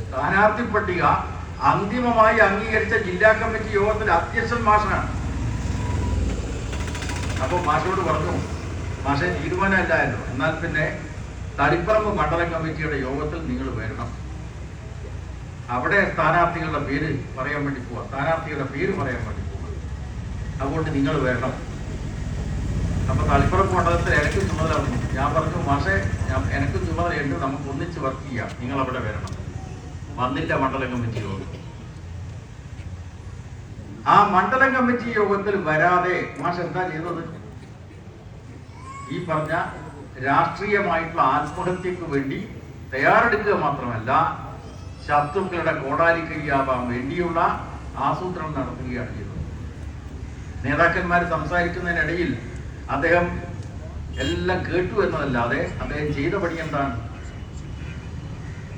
സ്ഥാനാർത്ഥി പട്ടിക അന്തിമമായി അംഗീകരിച്ച ജില്ലാ കമ്മിറ്റി യോഗത്തിൽ അധ്യക്ഷൻ മാഷാണ്. അപ്പോൾ മാഷോട് പറഞ്ഞു, മാഷെ തീരുമാനമല്ലായിരുന്നു, എന്നാൽ പിന്നെ തളിപ്പറമ്പ് മണ്ഡലം കമ്മിറ്റിയുടെ യോഗത്തിൽ നിങ്ങൾ വരണം, അവിടെ സ്ഥാനാർത്ഥികളുടെ പേര് പറയാൻ വേണ്ടി പോവാ, അതുകൊണ്ട് നിങ്ങൾ വരണം. അപ്പൊ തളിപ്പറമ്പ് മണ്ഡലത്തിൽ എനിക്ക് ചുമതല വന്നു. ഞാൻ പറഞ്ഞു, മാഷെ എനിക്ക് ചുമതലയുണ്ട്, നമുക്ക് ഒന്നിച്ച് വർക്ക് ചെയ്യാം, നിങ്ങൾ അവിടെ വരണം. വന്നില്ല മണ്ഡലം കമ്മിറ്റി യോഗം. ആ മണ്ഡലം കമ്മിറ്റി യോഗത്തിൽ വരാതെ മാഷ് എന്താ ചെയ്തത്? ഈ പറഞ്ഞ രാഷ്ട്രീയമായിട്ടുള്ള ആത്മഹത്യക്ക് വേണ്ടി തയ്യാറെടുക്കുക മാത്രമല്ല, ശത്രുക്കളുടെ കോടാലി കൈയാവാൻ വേണ്ടിയുള്ള ആസൂത്രണം നടത്തുകയാണ് ചെയ്തത്. നേതാക്കന്മാർ സംസാരിക്കുന്നതിനിടയിൽ അദ്ദേഹം എല്ലാം കേട്ടു എന്നതല്ലാതെ അദ്ദേഹം ചെയ്ത പണി എന്താണ്?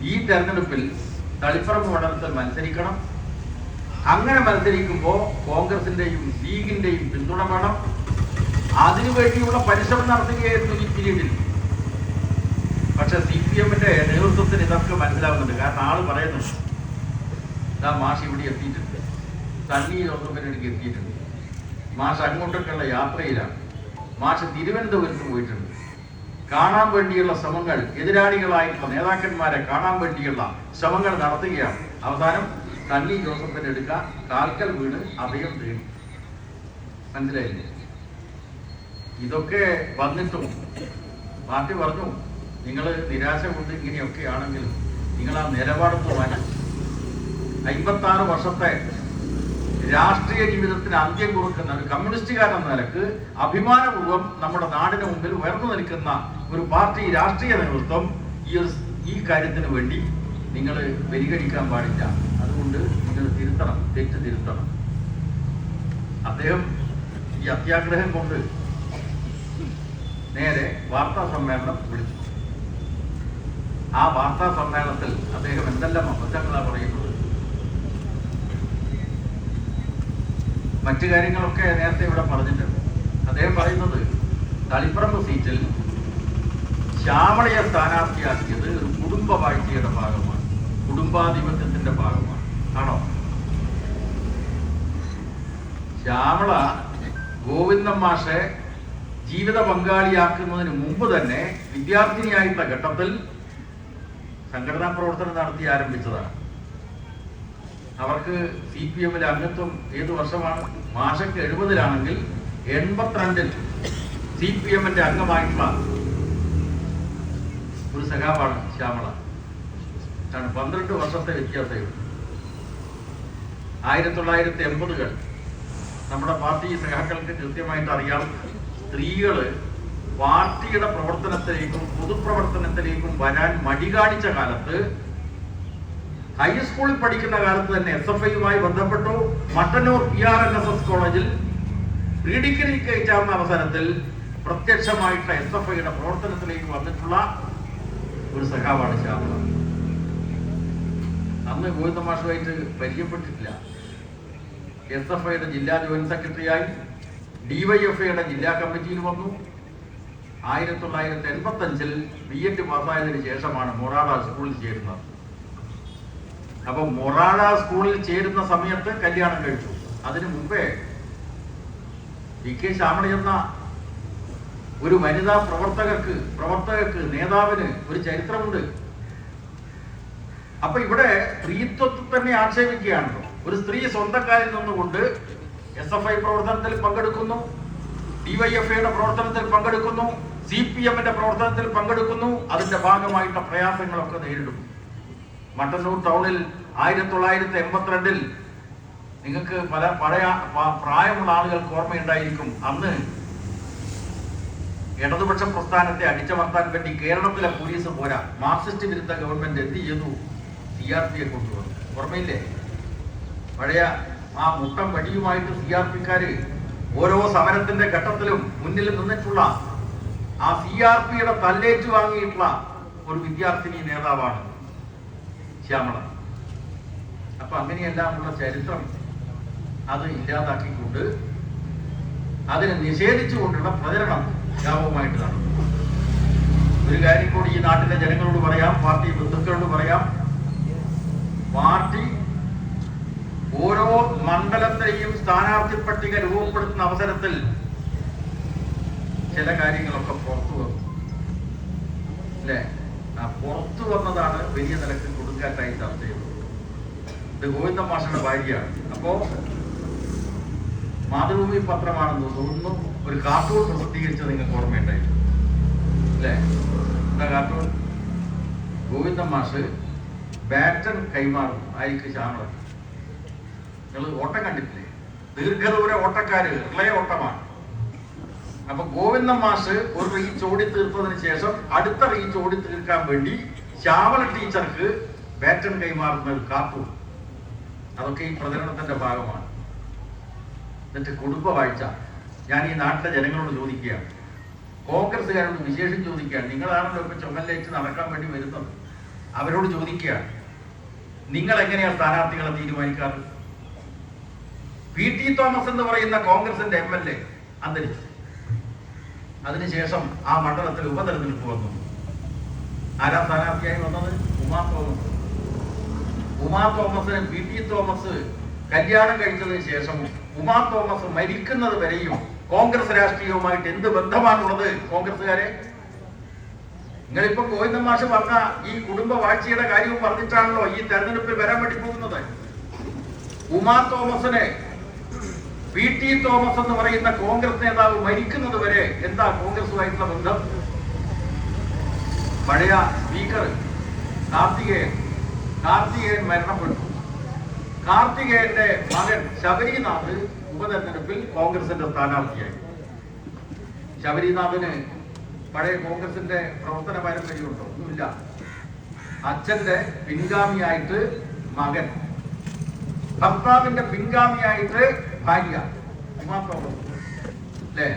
ഈ തെരഞ്ഞെടുപ്പിൽ തളിപ്പറമ്പ് മണ്ഡലത്തിൽ മത്സരിക്കണം. അങ്ങനെ മത്സരിക്കുമ്പോൾ കോൺഗ്രസിന്റെയും ലീഗിന്റെയും പിന്തുണ വേണം. അതിനുവേണ്ടിയുള്ള പരിശ്രമം നടത്തുകയായിരുന്നു ഈ പീരീഡിൽ. പക്ഷെ CPM-ന്റെ നേതൃത്വത്തിന് ഇതൊക്കെ മനസ്സിലാവുന്നുണ്ട്. കാരണം ആള് പറയുന്നുണ്ട്, ഇതാ മാഷ് ഇവിടെ എത്തിയിട്ടുണ്ട്, തണ്ണി ജോസഫിനടുക്ക് എത്തിയിട്ടുണ്ട്, മാഷ് അങ്ങോട്ടൊക്കെയുള്ള യാത്രയിലാണ്, മാഷ് തിരുവനന്തപുരത്ത് പോയിട്ടുണ്ട്, കാണാൻ വേണ്ടിയുള്ള ശ്രമങ്ങൾ, എതിരാളികളായിട്ടുള്ള നേതാക്കന്മാരെ കാണാൻ വേണ്ടിയുള്ള ശ്രമങ്ങൾ നടത്തുകയാണ്. അവസാനം തണ്ണി ജോസഫിന്റെ അടുക്ക കാൽക്കൽ വീണ് അഭയം തേടി. മനസ്സിലായില്ലേ? ഇതൊക്കെ വന്നിട്ടും പാർട്ടി പറഞ്ഞു, നിങ്ങൾ നിരാശ കൊണ്ട് ഇങ്ങനെയൊക്കെ ആണെങ്കിലും നിങ്ങൾ ആ നിലപാടത്ത് മാറ്റി 56 വർഷത്തെ രാഷ്ട്രീയ ജീവിതത്തിന് അന്ത്യം കുറിക്കുന്ന ഒരു കമ്മ്യൂണിസ്റ്റുകാരൻ നിലക്ക് അഭിമാനപൂർവ്വം നമ്മുടെ നാടിന് മുമ്പിൽ ഉയർന്നു നിൽക്കുന്ന ഒരു പാർട്ടി രാഷ്ട്രീയ നേതൃത്വം ഈ കാര്യത്തിന് വേണ്ടി നിങ്ങൾ പരിഗണിക്കാൻ പാടില്ല. അതുകൊണ്ട് നിങ്ങൾ തിരുത്തണം, തെറ്റ് തിരുത്തണം. അദ്ദേഹം ഈ അത്യാഗ്രഹം കൊണ്ട് നേരെ വാർത്താ സമ്മേളനം വിളിച്ചു. ആ വാർത്താ സമ്മേളനത്തിൽ അദ്ദേഹം എന്തെല്ലാം അബദ്ധങ്ങളാണ് പറയുന്നത്, മറ്റു കാര്യങ്ങളൊക്കെ നേരത്തെ ഇവിടെ പറഞ്ഞിട്ടുണ്ട്. അദ്ദേഹം പറയുന്നത് തളിപ്പറമ്പ് സീറ്റിൽ ശ്യാമളയെ സ്ഥാനാർത്ഥിയാക്കിയത് ഒരു കുടുംബ വാഴ്ചയുടെ ഭാഗമാണ്, കുടുംബാധിപത്യത്തിന്റെ ഭാഗമാണ്. ആണോ? ശ്യാമള ഗോവിന്ദൻ മാഷെ ജീവിത പങ്കാളിയാക്കുന്നതിന് മുമ്പ് തന്നെ വിദ്യാർത്ഥിനിയായിട്ടുള്ള ഘട്ടത്തിൽ സംഘടനാ പ്രവർത്തനം നടത്തി ആരംഭിച്ചതാണ്. അവർക്ക് CPM-ലെ അംഗത്വം ഏത് വർഷമാണ്? മാഷക്ക് 70-ലാണെങ്കിൽ 82-ൽ CPM-ന്റെ അംഗമായിട്ടുള്ള ഒരു സഖാവാണ് ശ്യാമള. 12 വർഷത്തെ വ്യത്യാസമേ ഉള്ളൂ. 1980-കൾ നമ്മുടെ പാർട്ടി സഖാക്കൾക്ക് കൃത്യമായിട്ട് അറിയാം. സ്ത്രീകള് പാർട്ടിയുടെ പ്രവർത്തനത്തിലേക്കും പൊതുപ്രവർത്തനത്തിലേക്കും വരാൻ മടി കാണിച്ച കാലത്ത്, ഹൈസ്കൂളിൽ പഠിക്കുന്ന കാലത്ത് തന്നെ SFI-യുമായി ബന്ധപ്പെട്ടു. മട്ടന്നൂർ PRNSS കോളേജിൽ പ്രീ ഡിഗ്രി കയറ്റാവുന്ന അവസരത്തിൽ പ്രത്യക്ഷമായിട്ട് SFI-യുടെ പ്രവർത്തനത്തിലേക്ക് വന്നിട്ടുള്ള ഒരു സഖാവാണ് ശ്യാമള. അന്ന് ഗോവിന്ദ മാഷുമായിട്ട് പരിചയപ്പെട്ടിട്ടില്ല. SFI-യുടെ ജില്ലാ ജോയിന്റ് സെക്രട്ടറിയായി DYFI-യുടെ ജില്ലാ കമ്മിറ്റിയിൽ വന്നു. 1985-ൽ B.Ed പാസ്സായതിനു ശേഷമാണ് മൊറാഡ സ്കൂളിൽ ചേരുന്നത്. അപ്പൊ മൊറാഡ സ്കൂളിൽ ചേരുന്ന സമയത്ത് കല്യാണം കഴിച്ചു. അതിനു മുമ്പേ DK ശ്യാമള എന്ന ഒരു വനിതാ പ്രവർത്തകർക്ക് നേതാവിന് ഒരു ചരിത്രമുണ്ട്. അപ്പൊ ഇവിടെ സ്ത്രീത്വത്തെ തന്നെ ആക്ഷേപിക്കുകയാണല്ലോ. ഒരു സ്ത്രീ സ്വന്തക്കാരിൽ നിന്നുകൊണ്ട് SFI പ്രവർത്തനത്തിൽ പങ്കെടുക്കുന്നു, DYFI-യുടെ പ്രവർത്തനത്തിൽ പങ്കെടുക്കുന്നു, CPM-ന്റെ പ്രവർത്തനത്തിൽ പങ്കെടുക്കുന്നു. അതിന്റെ ഭാഗമായിട്ടുള്ള പ്രയാസങ്ങളൊക്കെ നേരിടുന്നു. മട്ടന്നൂർ ടൗണിൽ 1982-ൽ നിങ്ങൾക്ക് പഴയ പ്രായമുള്ള ആളുകൾക്ക് ഓർമ്മയുണ്ടായിരിക്കും. അന്ന് ഇടതുപക്ഷ പ്രസ്ഥാനത്തെ അടിച്ചമർത്താൻ വേണ്ടി കേരളത്തിലെ പോലീസ് പോരാ, മാർക്സിസ്റ്റ് വിരുദ്ധ ഗവൺമെന്റ് എന്ത് ചെയ്തു? CRP-യെ കൊണ്ടുവന്നു. ഓർമ്മയില്ലേ? പഴയ ആ മുട്ടം വടിയുമായിട്ട് CRP-ക്കാര് ഓരോ സമരത്തിന്റെ ഘട്ടത്തിലും മുന്നിൽ നിന്നിട്ടുള്ള ആ CRP-യുടെ തല്ലേറ്റു വാങ്ങിയിട്ടുള്ള ഒരു വിദ്യാർത്ഥിനി നേതാവാണ് ശ്യാമള. അപ്പൊ അങ്ങനെയെല്ലാമുള്ള ചരിത്രം അത് ഇല്ലാതാക്കിക്കൊണ്ട് അതിനെ നിഷേധിച്ചുകൊണ്ടുള്ള പ്രചരണം വ്യാപകമായിട്ട് നടന്നു. ഒരു കാര്യം കൂടി ഈ നാട്ടിലെ ജനങ്ങളോട് പറയാം, പാർട്ടി ബന്ധുക്കളോട് പറയാം. ഓരോ മണ്ഡലത്തെയും സ്ഥാനാർത്ഥി പട്ടിക രൂപപ്പെടുത്തുന്ന അവസരത്തിൽ ചില കാര്യങ്ങളൊക്കെ പുറത്തു വന്നു അല്ലേ? ആ പുറത്തു വന്നതാണ് വലിയ നിലക്ക് കൊടുങ്കാറ്റായി ചർച്ച ചെയ്തത്. ഇത് ഗോവിന്ദ മാഷയുടെ ഭാര്യയാണ്. അപ്പോ മാതൃഭൂമി പത്രമാണെന്ന് തോന്നുന്നു ഒരു കാർട്ടൂൺ പ്രസിദ്ധീകരിച്ചത് നിങ്ങൾക്ക് ഓർമ്മയുണ്ടായിരുന്നു അല്ലേ? എന്താ കാർട്ടൂൺ? ഗോവിന്ദ മാഷ് ബാറ്റൺ കൈമാറും ആയിരിക്കും ശ്യാമളൻ. നിങ്ങൾ ഓട്ടം കണ്ടിട്ടില്ലേ? ദീർഘദൂര ഓട്ടക്കാര് റിലേ ഓട്ടമാണ്. അപ്പൊ ഗോവിന്ദ മാഷ് ഒരു റീച്ച് ഓടി തീർത്തതിന് ശേഷം അടുത്ത റീച്ച് ഓടി തീർക്കാൻ വേണ്ടി ശ്യാമള ടീച്ചർക്ക് ബാറ്റൺ കൈമാറുന്ന ഒരു കാർട്ടൂൺ. അതൊക്കെ ഈ പ്രചരണത്തിന്റെ ഭാഗമാണ്. എന്നിട്ട് കുടുംബ വാഴ്ച. ഞാൻ ഈ നാട്ടിലെ ജനങ്ങളോട് ചോദിക്കുകയാണ്, കോൺഗ്രസ്സുകാരോട് വിശേഷം ചോദിക്കുകയാണ്. നിങ്ങളാണല്ലോ ഇപ്പൊ ചുമലിലേക്ക് നടക്കാൻ വേണ്ടി വരുന്നത്. അവരോട് ചോദിക്കുകയാണ്, നിങ്ങൾ എങ്ങനെയാണ് സ്ഥാനാർത്ഥികളെ തീരുമാനിക്കാറ്? പി.ടി. തോമസ് എന്ന് പറയുന്ന കോൺഗ്രസിന്റെ MLA അന്തരിച്ചു. അതിനുശേഷം ആ മണ്ഡലത്തിൽ ഉപതെരഞ്ഞെടുപ്പ് വന്നു. ആരാ സ്ഥാനാർത്ഥിയായി വന്നത്? ഉമാ തോമസ്. ഉമാ തോമസിന് പി.ടി. തോമസ് കല്യാണം കഴിച്ചതിന് ശേഷം ഉമാ തോമസ് മരിക്കുന്നത് വരെയും കോൺഗ്രസ് രാഷ്ട്രീയവുമായിട്ട് എന്ത് ബന്ധമാണുള്ളത് കോൺഗ്രസ്സുകാരെ? നിങ്ങളിപ്പോ ഗോവിന്ദ മാഷ് പറഞ്ഞ ഈ കുടുംബ വാഴ്ചയുടെ കാര്യവും പറഞ്ഞിട്ടാണല്ലോ ഈ തെരഞ്ഞെടുപ്പിൽ വരാൻ വേണ്ടി പോകുന്നത്. ഉമാ തോമസിനെ പി.ടി. തോമസ് എന്ന് പറയുന്ന കോൺഗ്രസ് നേതാവ് മരിക്കുന്നത് വരെ എന്താ കോൺഗ്രസുമായിട്ടുള്ള ബന്ധം? പഴയ സ്പീക്കർ കാർത്തികേയൻ മരണപ്പെട്ടു. കാർത്തികേയന്റെ മകൻ ശബരിനാഥ് ഉപതെരഞ്ഞെടുപ്പിൽ കോൺഗ്രസിന്റെ സ്ഥാനാർത്ഥിയായി. ശബരിനാഥിന് പഴയ കോൺഗ്രസിന്റെ പ്രവർത്തന പാരമ്പര്യമുണ്ടോ? ഒന്നുമില്ല. അച്ഛന്റെ പിൻഗാമിയായിട്ട് മകൻ, ഭർത്താവിന്റെ പിൻഗാമിയായിട്ട് ഭാര്യ ഉമാ തോമസ് അല്ലേ?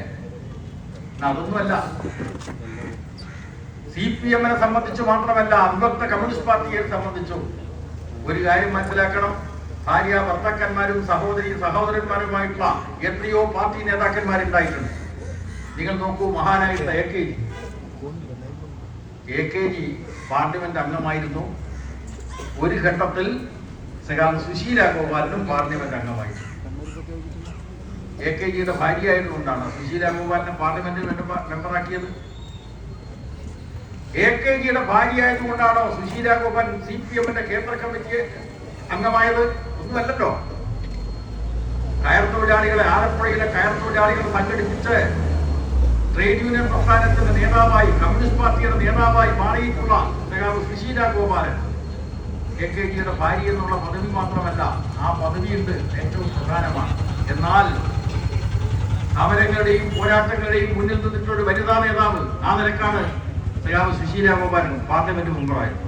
അതൊന്നുമല്ല. CPM-നെ സംബന്ധിച്ചു മാത്രമല്ല, അവിഭക്ത കമ്മ്യൂണിസ്റ്റ് പാർട്ടിയെ സംബന്ധിച്ചു ഒരു കാര്യം മനസ്സിലാക്കണം. ഭാര്യ ഭർത്താക്കന്മാരും സഹോദരന്മാരുമായിട്ടുള്ള എത്രയോ പാർട്ടി നേതാക്കന്മാരുണ്ടായിട്ടുണ്ട്. നിങ്ങൾ നോക്കൂ, മഹാനായിട്ടുള്ള AKG പാർലമെന്റ് അംഗമായിരുന്നു. ഒരു ഘട്ടത്തിൽ സുശീല ഗോപാലനും പാർലമെന്റ് അംഗമായിരുന്നു. AKGയുടെ ഭാര്യയായതുകൊണ്ടാണ് സുശീല ഗോപാലിനെ പാർലമെന്റിൽ മെമ്പറാക്കിയത്. AKGയുടെ ഭാര്യയായതുകൊണ്ടാണോ സുശീല ഗോപാൽ CPM-ന്റെ കേന്ദ്ര കമ്മിറ്റി അംഗമായത്? ഒന്നുമല്ലല്ലോ. കയർ തൊഴിലാളികളെ, ആലപ്പുഴയിലെ കയർ തൊഴിലാളികൾ സംഘടിപ്പിച്ച് ട്രേഡ് യൂണിയൻ പ്രസ്ഥാനത്തിന്റെ നേതാവായി, കമ്മ്യൂണിസ്റ്റ് പാർട്ടിയുടെ നേതാവായി മാറിയിട്ടുള്ള സുശീല ഗോപാലൻ AKGയുടെ ഭാര്യ എന്നുള്ള പദവി മാത്രമല്ല, ആ പദവിയുണ്ട് ഏറ്റവും പ്രധാനമാണ്. എന്നാൽ സമരങ്ങളുടെയും പോരാട്ടങ്ങളുടെയും മുന്നിൽ നിന്നിട്ടുള്ള വനിതാ നേതാവ് ആ നിലക്കാണ് സുശീല ഗോപാലൻ പാർലമെന്റ് മെമ്പറായത്.